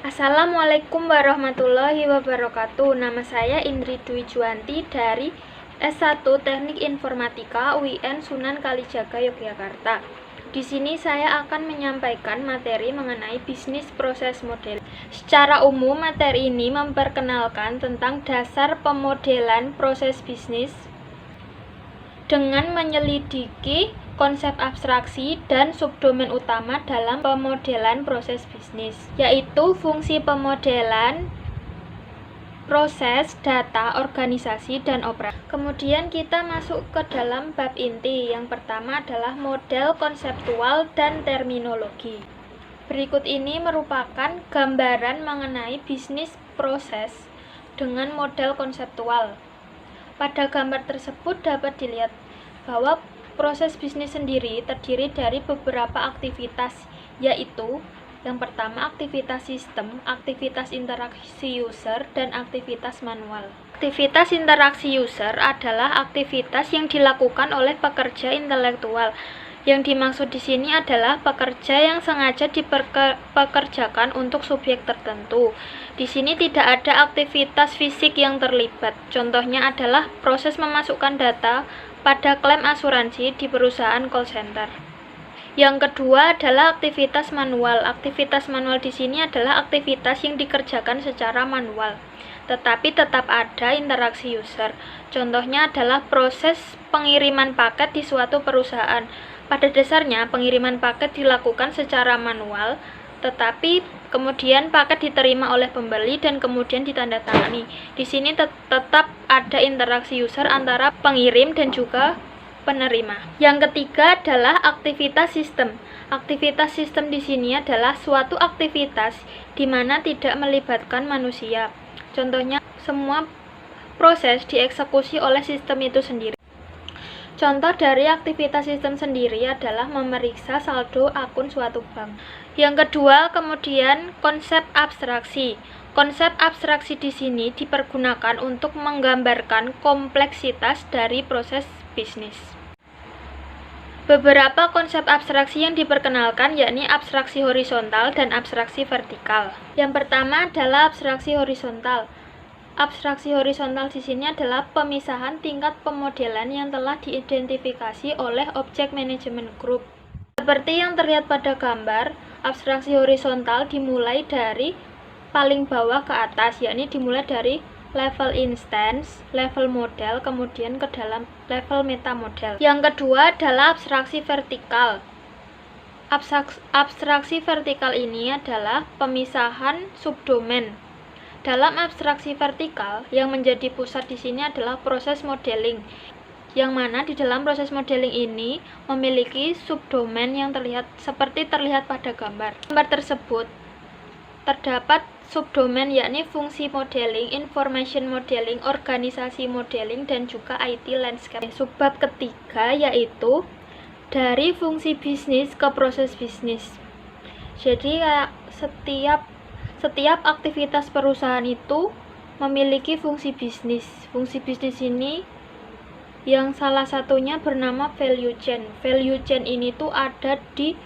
Assalamualaikum warahmatullahi wabarakatuh. Nama saya Indri Dwi Juwanti dari S1 Teknik Informatika UIN Sunan Kalijaga, Yogyakarta. Di sini saya akan menyampaikan materi mengenai bisnis proses model. Secara umum, materi ini memperkenalkan tentang dasar pemodelan proses bisnis dengan menyelidiki konsep abstraksi dan subdomen utama dalam pemodelan proses bisnis, yaitu fungsi pemodelan, proses, data, organisasi, dan operasi. Kemudian kita masuk ke dalam bab inti. Yang pertama adalah model konseptual dan terminologi. Berikut ini merupakan gambaran mengenai bisnis proses dengan model konseptual. Pada gambar tersebut dapat dilihat bahwa proses bisnis sendiri terdiri dari beberapa aktivitas, yaitu yang pertama aktivitas sistem, aktivitas interaksi user, dan aktivitas manual. Aktivitas interaksi user adalah aktivitas yang dilakukan oleh pekerja intelektual. Yang dimaksud di sini adalah pekerja yang sengaja dipekerjakan untuk subjek tertentu. Di sini tidak ada aktivitas fisik yang terlibat. Contohnya adalah proses memasukkan data pada klaim asuransi di perusahaan call center. Yang kedua adalah aktivitas manual. Aktivitas manual di sini adalah aktivitas yang dikerjakan secara manual, tetapi tetap ada interaksi user. Contohnya adalah proses pengiriman paket di suatu perusahaan. Pada dasarnya, pengiriman paket dilakukan secara manual, tetapi kemudian paket diterima oleh pembeli dan kemudian ditandatangani. Di sini tetap ada interaksi user antara pengirim dan juga penerima. Yang ketiga adalah aktivitas sistem. Aktivitas sistem di sini adalah suatu aktivitas di mana tidak melibatkan manusia. Contohnya, semua proses dieksekusi oleh sistem itu sendiri. Contoh dari aktivitas sistem sendiri adalah memeriksa saldo akun suatu bank. Yang kedua, kemudian konsep abstraksi. Konsep abstraksi di sini dipergunakan untuk menggambarkan kompleksitas dari proses bisnis. Beberapa konsep abstraksi yang diperkenalkan yakni abstraksi horizontal dan abstraksi vertikal. Yang pertama adalah abstraksi horizontal. Abstraksi horizontal di sini adalah pemisahan tingkat pemodelan yang telah diidentifikasi oleh objek manajemen group. Seperti yang terlihat pada gambar, abstraksi horizontal dimulai dari paling bawah ke atas, yakni dimulai dari level instance, level model, kemudian ke dalam level meta model. Yang kedua adalah abstraksi vertikal. Abstraksi vertikal ini adalah pemisahan subdomen. Dalam abstraksi vertikal, yang menjadi pusat di sini adalah proses modeling, yang mana di dalam proses modeling ini memiliki subdomen yang seperti terlihat pada gambar. Gambar tersebut terdapat subdomen yakni fungsi modeling, information modeling, organisasi modeling, dan juga IT landscape. Subbab ketiga yaitu dari fungsi bisnis ke proses bisnis. Jadi setiap aktivitas perusahaan itu memiliki fungsi bisnis. Fungsi bisnis ini yang salah satunya bernama value chain. Value chain ini tuh ada di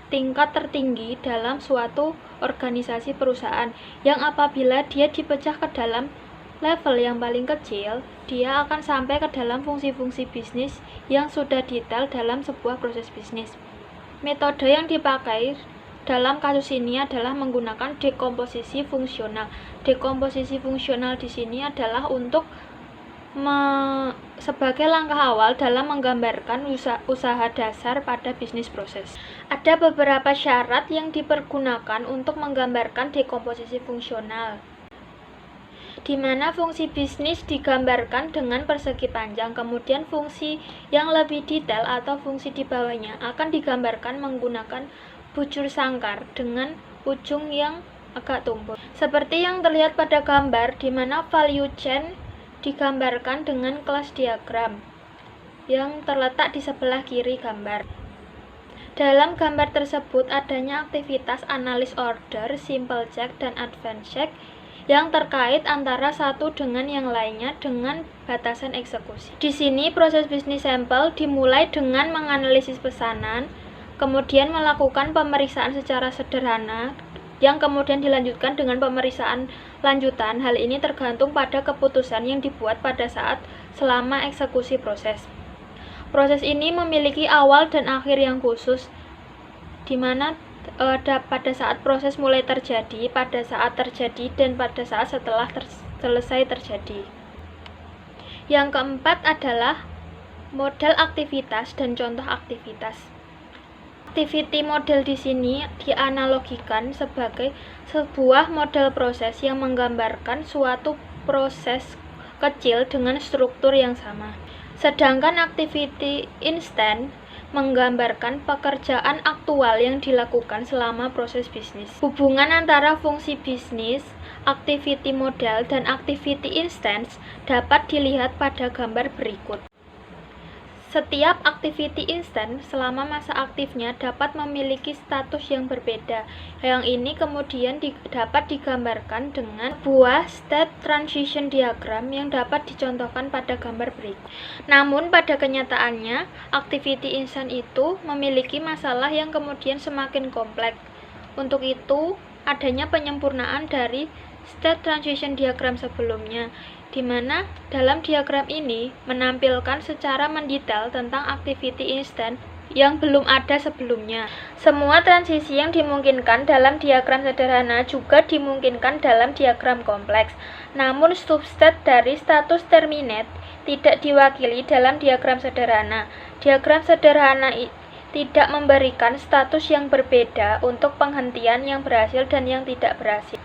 tingkat tertinggi dalam suatu organisasi perusahaan, yang apabila dia dipecah ke dalam level yang paling kecil, dia akan sampai ke dalam fungsi-fungsi bisnis yang sudah detail dalam sebuah proses bisnis. Metode yang dipakai dalam kasus ini adalah menggunakan dekomposisi fungsional. Dekomposisi fungsional di sini adalah untuk sebagai langkah awal dalam menggambarkan usaha dasar pada bisnis proses. Ada beberapa syarat yang dipergunakan untuk menggambarkan dekomposisi fungsional, di mana fungsi bisnis digambarkan dengan persegi panjang, kemudian fungsi yang lebih detail atau fungsi di bawahnya akan digambarkan menggunakan bujur sangkar dengan ujung yang agak tumpul. Seperti yang terlihat pada gambar, di mana value chain digambarkan dengan kelas diagram yang terletak di sebelah kiri gambar. Dalam gambar tersebut adanya aktivitas analis order, simple check, dan advance check yang terkait antara satu dengan yang lainnya dengan batasan eksekusi. Di sini proses bisnis sampel dimulai dengan menganalisis pesanan, kemudian melakukan pemeriksaan secara sederhana yang kemudian dilanjutkan dengan pemeriksaan lanjutan. Hal ini tergantung pada keputusan yang dibuat pada saat selama eksekusi proses. Proses ini memiliki awal dan akhir yang khusus, di mana pada saat proses mulai terjadi, pada saat terjadi, dan pada saat setelah selesai terjadi. Yang keempat adalah model aktivitas dan contoh aktivitas. Activity model di sini dianalogikan sebagai sebuah model proses yang menggambarkan suatu proses kecil dengan struktur yang sama. Sedangkan activity instant menggambarkan pekerjaan aktual yang dilakukan selama proses bisnis. Hubungan antara fungsi bisnis, activity model, dan activity instant dapat dilihat pada gambar berikut. Setiap activity instant selama masa aktifnya dapat memiliki status yang berbeda. Yang ini kemudian dapat digambarkan dengan sebuah state transition diagram yang dapat dicontohkan pada gambar berikut. Namun pada kenyataannya, activity instant itu memiliki masalah yang kemudian semakin kompleks. Untuk itu, adanya penyempurnaan dari state transition diagram sebelumnya, di mana dalam diagram ini menampilkan secara mendetail tentang activity instant yang belum ada sebelumnya. Semua transisi yang dimungkinkan dalam diagram sederhana juga dimungkinkan dalam diagram kompleks. Namun substate dari status terminate tidak diwakili dalam diagram sederhana. Diagram sederhana tidak memberikan status yang berbeda untuk penghentian yang berhasil dan yang tidak berhasil.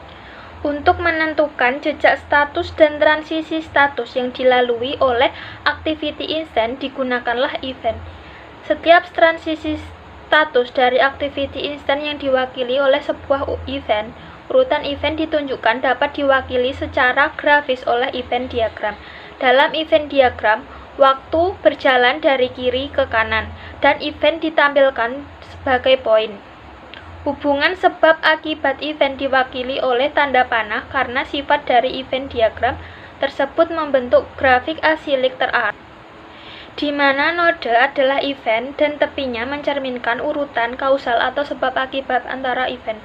Untuk menentukan jejak status dan transisi status yang dilalui oleh activity instant, digunakanlah event. Setiap transisi status dari activity instant yang diwakili oleh sebuah event, urutan event ditunjukkan dapat diwakili secara grafis oleh event diagram. Dalam event diagram, waktu berjalan dari kiri ke kanan, dan event ditampilkan sebagai poin. Hubungan sebab akibat event diwakili oleh tanda panah karena sifat dari event diagram tersebut membentuk grafik asilik terarah, di mana node adalah event dan tepinya mencerminkan urutan kausal atau sebab akibat antara event.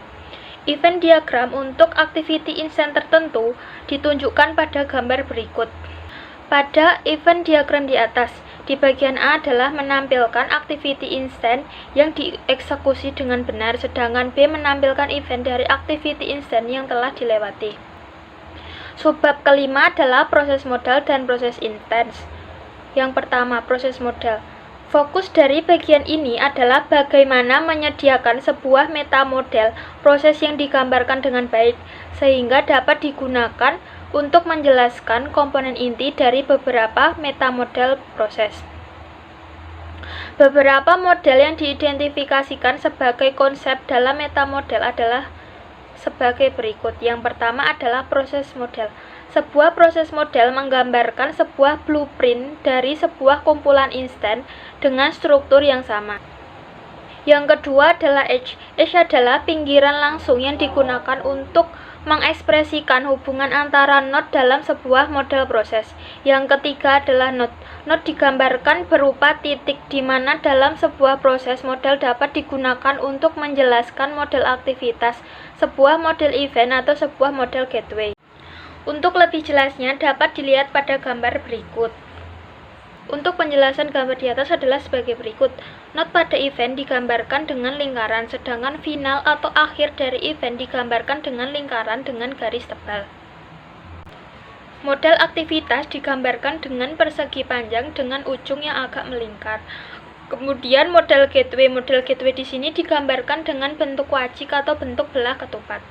Event diagram untuk activity instant tertentu ditunjukkan pada gambar berikut. Pada event diagram di atas, di bagian A adalah menampilkan activity instant yang dieksekusi dengan benar, sedangkan B menampilkan event dari activity instant yang telah dilewati. Subbab kelima adalah proses modal dan proses intens. Yang pertama, proses modal. Fokus dari bagian ini adalah bagaimana menyediakan sebuah metamodel proses yang digambarkan dengan baik, sehingga dapat digunakan untuk menjelaskan komponen inti dari beberapa metamodel proses. Beberapa model yang diidentifikasikan sebagai konsep dalam metamodel adalah sebagai berikut. Yang pertama adalah proses model. Sebuah proses model menggambarkan sebuah blueprint dari sebuah kumpulan instan dengan struktur yang sama. Yang kedua adalah edge. Edge adalah pinggiran langsung yang digunakan untuk mengekspresikan hubungan antara node dalam sebuah model proses. Yang ketiga adalah node. Node digambarkan berupa titik di mana dalam sebuah proses model dapat digunakan untuk menjelaskan model aktivitas, sebuah model event atau sebuah model gateway. Untuk lebih jelasnya dapat dilihat pada gambar berikut. Untuk penjelasan gambar di atas adalah sebagai berikut. Node pada event digambarkan dengan lingkaran, sedangkan final atau akhir dari event digambarkan dengan lingkaran dengan garis tebal. Model aktivitas digambarkan dengan persegi panjang dengan ujung yang agak melingkar. Kemudian model gateway di sini digambarkan dengan bentuk wajik atau bentuk belah ketupat.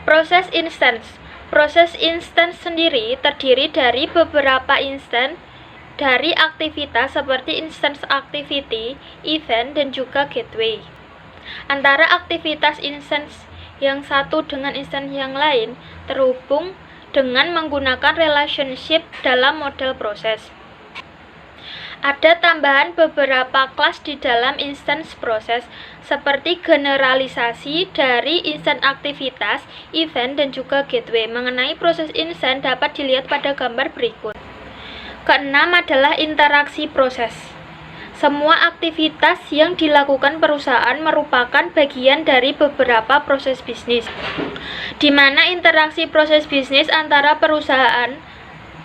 Proses instance. Proses instance sendiri terdiri dari beberapa instan dari aktivitas seperti instance activity, event, dan juga gateway. Antara aktivitas instance yang satu dengan instance yang lain terhubung dengan menggunakan relationship dalam model proses. Ada tambahan beberapa kelas di dalam instance proses, seperti generalisasi dari instant aktivitas, event, dan juga gateway. Mengenai proses instant dapat dilihat pada gambar berikut. Keenam adalah interaksi proses. Semua aktivitas yang dilakukan perusahaan merupakan bagian dari beberapa proses bisnis, di mana interaksi proses bisnis antara perusahaan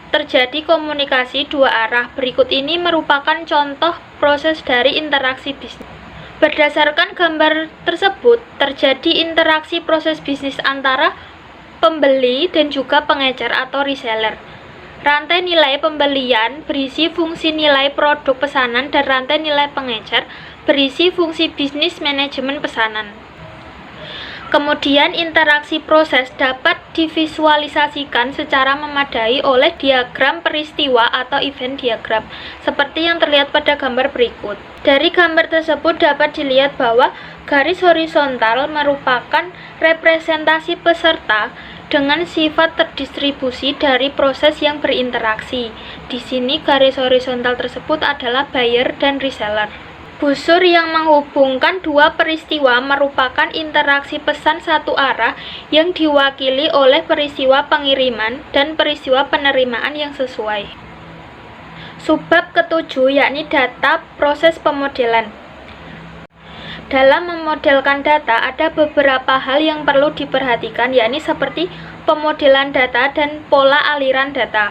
terjadi komunikasi dua arah. Berikut ini merupakan contoh proses dari interaksi bisnis. Berdasarkan gambar tersebut, terjadi interaksi proses bisnis antara pembeli dan juga pengecer atau reseller. Rantai nilai pembelian berisi fungsi nilai produk pesanan dan rantai nilai pengecer berisi fungsi bisnis manajemen pesanan. Kemudian interaksi proses dapat divisualisasikan secara memadai oleh diagram peristiwa atau event diagram, seperti yang terlihat pada gambar berikut. Dari gambar tersebut dapat dilihat bahwa garis horizontal merupakan representasi peserta dengan sifat terdistribusi dari proses yang berinteraksi. Di sini garis horizontal tersebut adalah buyer dan reseller. Busur yang menghubungkan dua peristiwa merupakan interaksi pesan satu arah yang diwakili oleh peristiwa pengiriman dan peristiwa penerimaan yang sesuai. Subbab ketujuh yakni data proses pemodelan. Dalam memodelkan data, ada beberapa hal yang perlu diperhatikan, yakni seperti pemodelan data dan pola aliran data.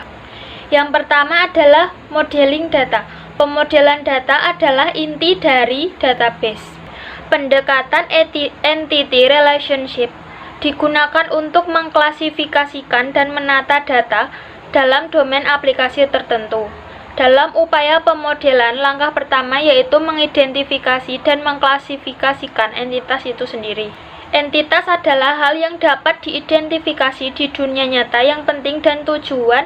Yang pertama adalah modeling data. Pemodelan data adalah inti dari database. Pendekatan entity relationship digunakan untuk mengklasifikasikan dan menata data dalam domain aplikasi tertentu. Dalam upaya pemodelan, langkah pertama yaitu mengidentifikasi dan mengklasifikasikan entitas itu sendiri. Entitas adalah hal yang dapat diidentifikasi di dunia nyata yang penting dan tujuan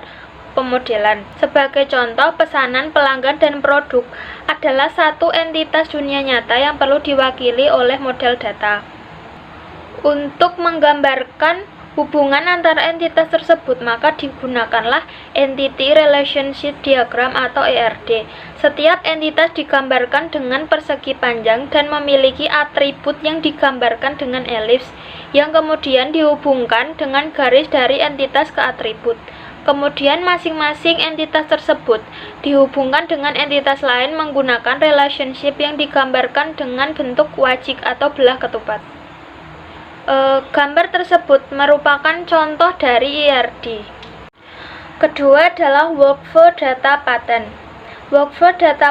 pemodelan. Sebagai contoh, pesanan, pelanggan, dan produk adalah satu entitas dunia nyata yang perlu diwakili oleh model data. Untuk menggambarkan hubungan antara entitas tersebut, maka digunakanlah Entity Relationship Diagram atau ERD. Setiap entitas digambarkan dengan persegi panjang dan memiliki atribut yang digambarkan dengan elips, yang kemudian dihubungkan dengan garis dari entitas ke atribut. Kemudian masing-masing entitas tersebut dihubungkan dengan entitas lain menggunakan relationship yang digambarkan dengan bentuk wajik atau belah ketupat. Gambar tersebut merupakan contoh dari ERD. Kedua adalah Workflow Data Pattern. Workflow Data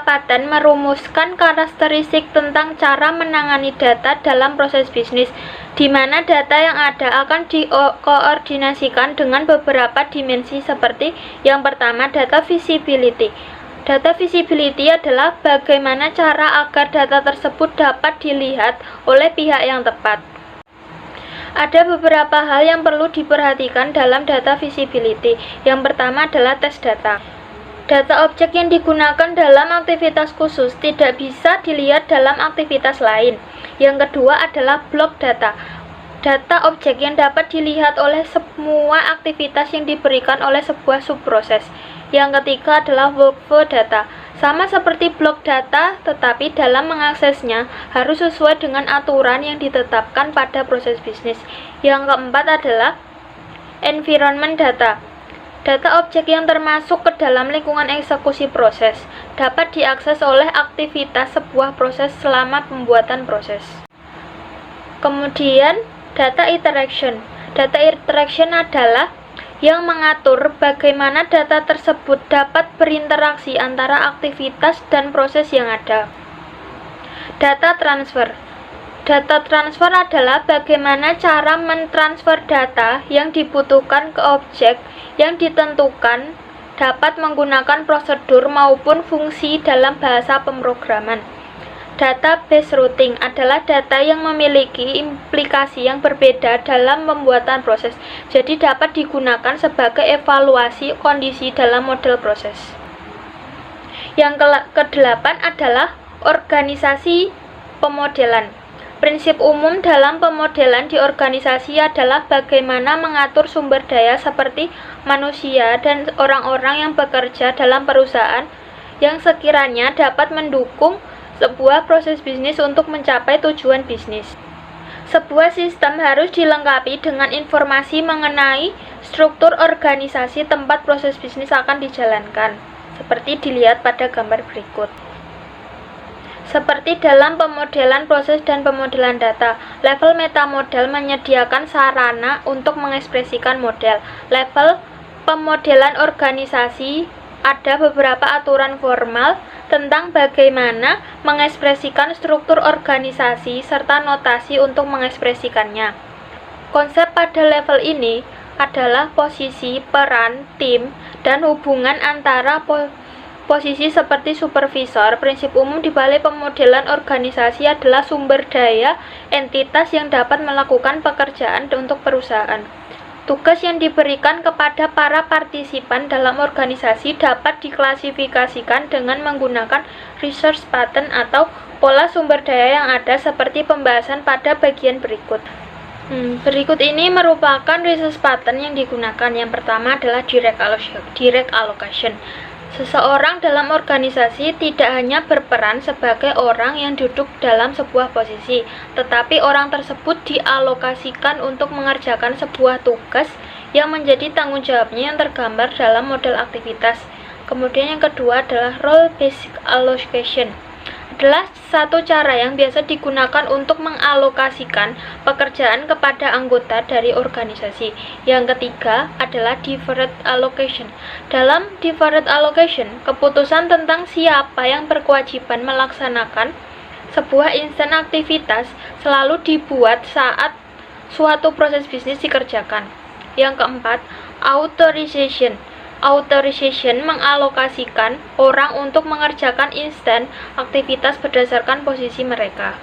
Pattern merumuskan karakteristik tentang cara menangani data dalam proses bisnis, di mana data yang ada akan dikoordinasikan dengan beberapa dimensi seperti yang pertama, data visibility. Data visibility adalah bagaimana cara agar data tersebut dapat dilihat oleh pihak yang tepat. Ada beberapa hal yang perlu diperhatikan dalam data visibility. Yang pertama adalah test data. Data objek yang digunakan dalam aktivitas khusus tidak bisa dilihat dalam aktivitas lain. Yang kedua adalah block data. Data objek yang dapat dilihat oleh semua aktivitas yang diberikan oleh sebuah subproses. Yang ketiga adalah workflow data. Sama seperti blok data, tetapi dalam mengaksesnya harus sesuai dengan aturan yang ditetapkan pada proses bisnis. Yang keempat adalah environment data. Data objek yang termasuk ke dalam lingkungan eksekusi proses dapat diakses oleh aktivitas sebuah proses selama pembuatan proses. Kemudian, data interaction. Data interaction adalah yang mengatur bagaimana data tersebut dapat berinteraksi antara aktivitas dan proses yang ada. Data transfer. Data transfer adalah bagaimana cara mentransfer data yang dibutuhkan ke objek yang ditentukan dapat menggunakan prosedur maupun fungsi dalam bahasa pemrograman. Database routing adalah data yang memiliki implikasi yang berbeda dalam pembuatan proses, jadi dapat digunakan sebagai evaluasi kondisi dalam model proses. Yang kedelapan adalah organisasi pemodelan. Prinsip umum dalam pemodelan di organisasi adalah bagaimana mengatur sumber daya seperti manusia dan orang-orang yang bekerja dalam perusahaan yang sekiranya dapat mendukung sebuah proses bisnis untuk mencapai tujuan bisnis. Sebuah sistem harus dilengkapi dengan informasi mengenai struktur organisasi tempat proses bisnis akan dijalankan. seperti dilihat pada gambar berikut. Seperti dalam pemodelan proses dan pemodelan data, level metamodel menyediakan sarana untuk mengekspresikan model. Level pemodelan organisasi ada beberapa aturan formal tentang bagaimana mengekspresikan struktur organisasi serta notasi untuk mengekspresikannya. Konsep pada level ini adalah posisi, peran, tim, dan hubungan antara posisi seperti supervisor. Prinsip umum di balik pemodelan organisasi adalah sumber daya entitas yang dapat melakukan pekerjaan untuk perusahaan. Tugas yang diberikan kepada para partisipan dalam organisasi dapat diklasifikasikan dengan menggunakan resource pattern atau pola sumber daya yang ada seperti pembahasan pada bagian berikut. Berikut ini merupakan resource pattern yang digunakan. Yang pertama adalah direct allocation. Seseorang dalam organisasi tidak hanya berperan sebagai orang yang duduk dalam sebuah posisi, tetapi orang tersebut dialokasikan untuk mengerjakan sebuah tugas yang menjadi tanggung jawabnya yang tergambar dalam model aktivitas. Kemudian yang kedua adalah role-based allocation. Adalah satu cara yang biasa digunakan untuk mengalokasikan pekerjaan kepada anggota dari organisasi. Yang ketiga adalah deferred allocation. Dalam deferred allocation, keputusan tentang siapa yang berkewajiban melaksanakan sebuah instan aktivitas selalu dibuat saat suatu proses bisnis dikerjakan. Yang keempat, authorization. Authorization mengalokasikan orang untuk mengerjakan instan aktivitas berdasarkan posisi mereka.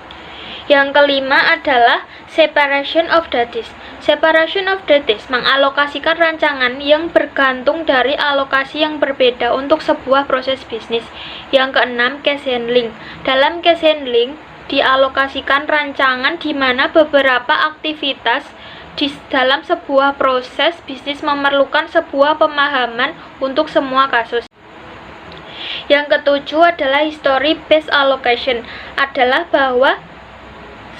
Yang kelima adalah separation of duties. Separation of duties mengalokasikan rancangan yang bergantung dari alokasi yang berbeda untuk sebuah proses bisnis. Yang keenam, case handling. Dalam case handling dialokasikan rancangan di mana beberapa aktivitas di dalam sebuah proses bisnis memerlukan sebuah pemahaman untuk semua kasus. Yang ketujuh adalah history based allocation, adalah bahwa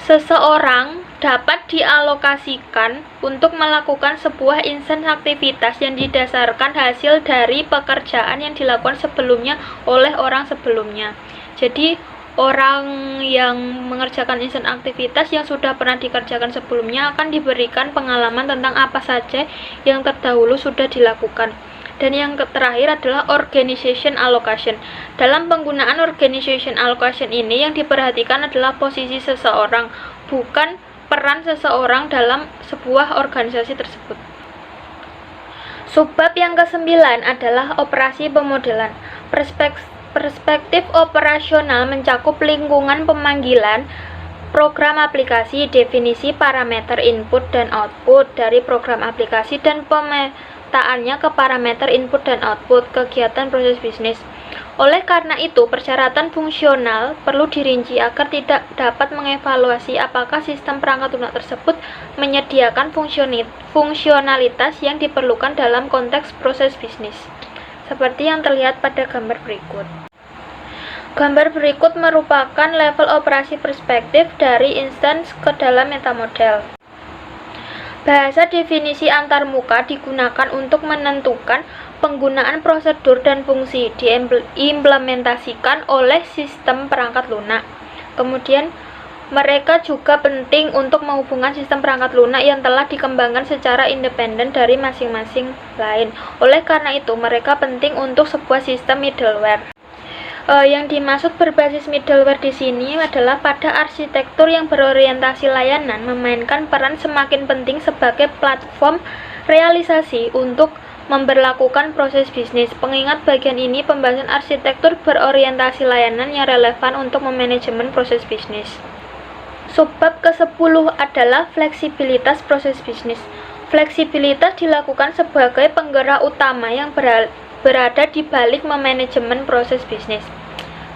seseorang dapat dialokasikan untuk melakukan sebuah instan aktivitas yang didasarkan hasil dari pekerjaan yang dilakukan sebelumnya oleh orang sebelumnya. Jadi orang yang mengerjakan instan aktivitas yang sudah pernah dikerjakan sebelumnya akan diberikan pengalaman tentang apa saja yang terdahulu sudah dilakukan. Dan yang terakhir adalah organization allocation. Dalam penggunaan organization allocation ini yang diperhatikan adalah posisi seseorang, bukan peran seseorang dalam sebuah organisasi tersebut. Subbab yang ke-9 adalah operasi pemodelan. Perspektif operasional mencakup lingkungan pemanggilan, program aplikasi, definisi parameter input dan output dari program aplikasi, dan pemetaannya ke parameter input dan output kegiatan proses bisnis. Oleh karena itu, persyaratan fungsional perlu dirinci agar tidak dapat mengevaluasi apakah sistem perangkat lunak tersebut menyediakan fungsionalitas yang diperlukan dalam konteks proses bisnis. Seperti yang terlihat pada gambar berikut. Gambar berikut merupakan level operasi perspektif dari instance ke dalam metamodel. Bahasa definisi antarmuka digunakan untuk menentukan penggunaan prosedur dan fungsi diimplementasikan oleh sistem perangkat lunak. Kemudian, mereka juga penting untuk menghubungkan sistem perangkat lunak yang telah dikembangkan secara independen dari masing-masing lain. Oleh karena itu, mereka penting untuk sebuah sistem middleware. Yang dimaksud berbasis middleware di sini adalah pada arsitektur yang berorientasi layanan memainkan peran semakin penting sebagai platform realisasi untuk memberlakukan proses bisnis. Pengingat bagian ini pembahasan arsitektur berorientasi layanan yang relevan untuk memanajemen proses bisnis. Subbab ke-10 adalah fleksibilitas proses bisnis. Fleksibilitas dilakukan sebagai penggerak utama yang berada di balik memanajemen proses bisnis.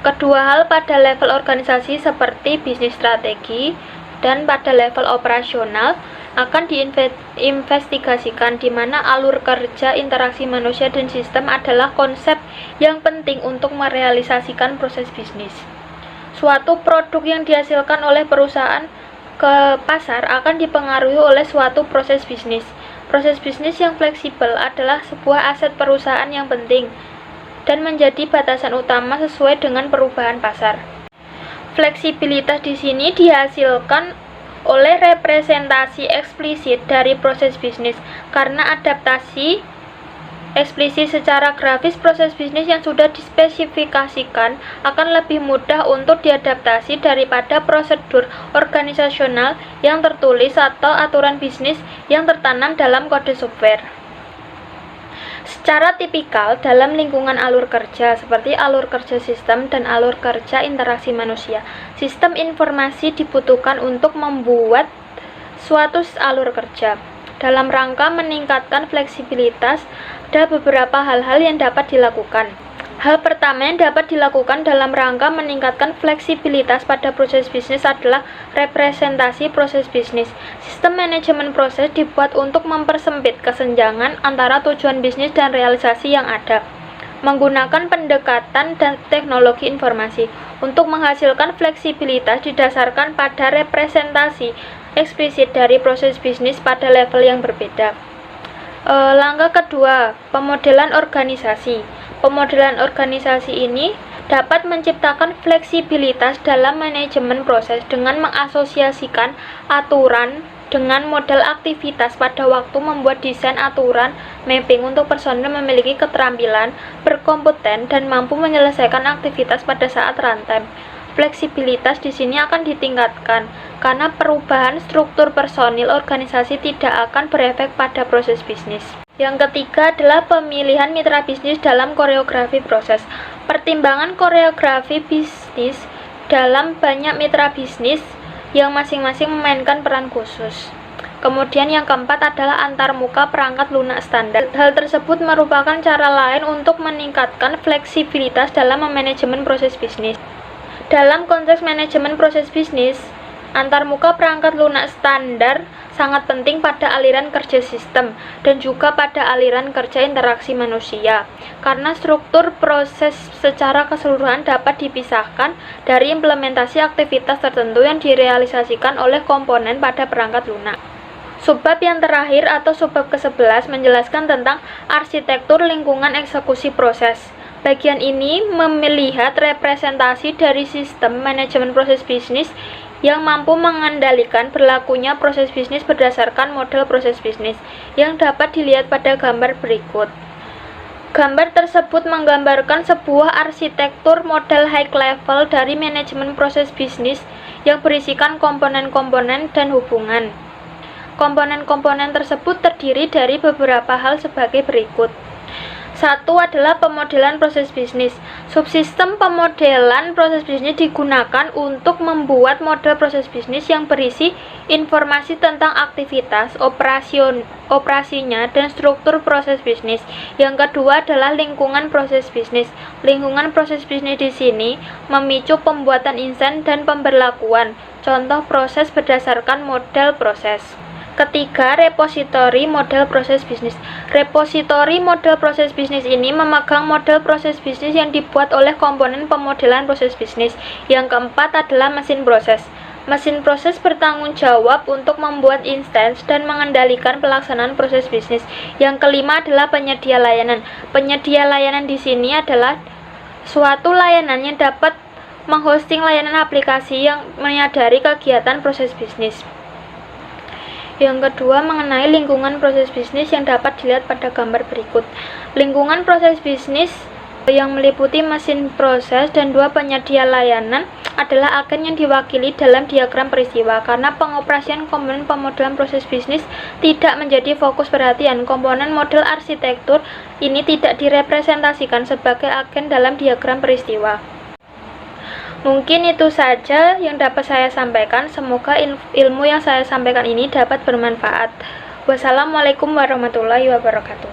Kedua hal pada level organisasi seperti bisnis strategi dan pada level operasional akan diinvestigasikan di mana alur kerja, interaksi manusia dan sistem adalah konsep yang penting untuk merealisasikan proses bisnis. Suatu produk yang dihasilkan oleh perusahaan ke pasar akan dipengaruhi oleh suatu proses bisnis. Proses bisnis yang fleksibel adalah sebuah aset perusahaan yang penting. dan menjadi batasan utama sesuai dengan perubahan pasar. Fleksibilitas di sini dihasilkan oleh representasi eksplisit dari proses bisnis karena adaptasi eksplisit secara grafis proses bisnis yang sudah dispesifikasikan akan lebih mudah untuk diadaptasi daripada prosedur organisasional yang tertulis atau aturan bisnis yang tertanam dalam kode software. Secara tipikal dalam lingkungan alur kerja seperti alur kerja sistem dan alur kerja interaksi manusia, sistem informasi dibutuhkan untuk membuat suatu alur kerja. Dalam rangka meningkatkan fleksibilitas, ada beberapa hal-hal yang dapat dilakukan. Hal pertama yang dapat dilakukan dalam rangka meningkatkan fleksibilitas pada proses bisnis adalah representasi proses bisnis. Sistem manajemen proses dibuat untuk mempersempit kesenjangan antara tujuan bisnis dan realisasi yang ada, menggunakan pendekatan dan teknologi informasi. Untuk menghasilkan fleksibilitas didasarkan pada representasi eksplisit dari proses bisnis pada level yang berbeda. Langkah kedua, pemodelan organisasi. Pemodelan organisasi ini dapat menciptakan fleksibilitas dalam manajemen proses dengan mengasosiasikan aturan dengan model aktivitas pada waktu membuat desain aturan mapping untuk personil memiliki keterampilan, berkompeten, dan mampu menyelesaikan aktivitas pada saat runtime. Fleksibilitas di sini akan ditingkatkan karena perubahan struktur personil organisasi tidak akan berefek pada proses bisnis. Yang ketiga adalah pemilihan mitra bisnis dalam koreografi proses. Pertimbangan koreografi bisnis dalam banyak mitra bisnis yang masing-masing memainkan peran khusus. Kemudian yang keempat adalah antarmuka perangkat lunak standar. Hal tersebut merupakan cara lain untuk meningkatkan fleksibilitas dalam manajemen proses bisnis. Dalam konteks manajemen proses bisnis, antarmuka perangkat lunak standar sangat penting pada aliran kerja sistem dan juga pada aliran kerja interaksi manusia, karena struktur proses secara keseluruhan dapat dipisahkan dari implementasi aktivitas tertentu yang direalisasikan oleh komponen pada perangkat lunak. Subbab yang terakhir atau subbab ke-11 menjelaskan tentang arsitektur lingkungan eksekusi proses. Bagian ini melihat representasi dari sistem manajemen proses bisnis yang mampu mengendalikan berlakunya proses bisnis berdasarkan model proses bisnis yang dapat dilihat pada gambar berikut. Gambar tersebut menggambarkan sebuah arsitektur model high level dari manajemen proses bisnis yang berisikan komponen-komponen dan hubungan. Komponen-komponen tersebut terdiri dari beberapa hal sebagai berikut. Satu adalah pemodelan proses bisnis. Subsistem pemodelan proses bisnis digunakan untuk membuat model proses bisnis yang berisi informasi tentang aktivitas, operasinya, dan struktur proses bisnis. Yang kedua adalah lingkungan proses bisnis. Lingkungan proses bisnis di sini memicu pembuatan insan dan pemberlakuan contoh proses berdasarkan model proses. Ketiga, repositori model proses bisnis. Repositori model proses bisnis ini memegang model proses bisnis yang dibuat oleh komponen pemodelan proses bisnis. Yang keempat adalah mesin proses. Mesin proses bertanggung jawab untuk membuat instance dan mengendalikan pelaksanaan proses bisnis. Yang kelima adalah penyedia layanan. Penyedia layanan di sini adalah suatu layanan yang dapat menghosting layanan aplikasi yang menyadari kegiatan proses bisnis. Yang kedua, mengenai lingkungan proses bisnis yang dapat dilihat pada gambar berikut. Lingkungan proses bisnis yang meliputi mesin proses dan dua penyedia layanan adalah agen yang diwakili dalam diagram peristiwa. Karena pengoperasian komponen pemodelan proses bisnis tidak menjadi fokus perhatian, komponen model arsitektur ini tidak direpresentasikan sebagai agen dalam diagram peristiwa. Mungkin itu saja yang dapat saya sampaikan. Semoga ilmu yang saya sampaikan ini dapat bermanfaat. Wassalamualaikum warahmatullahi wabarakatuh.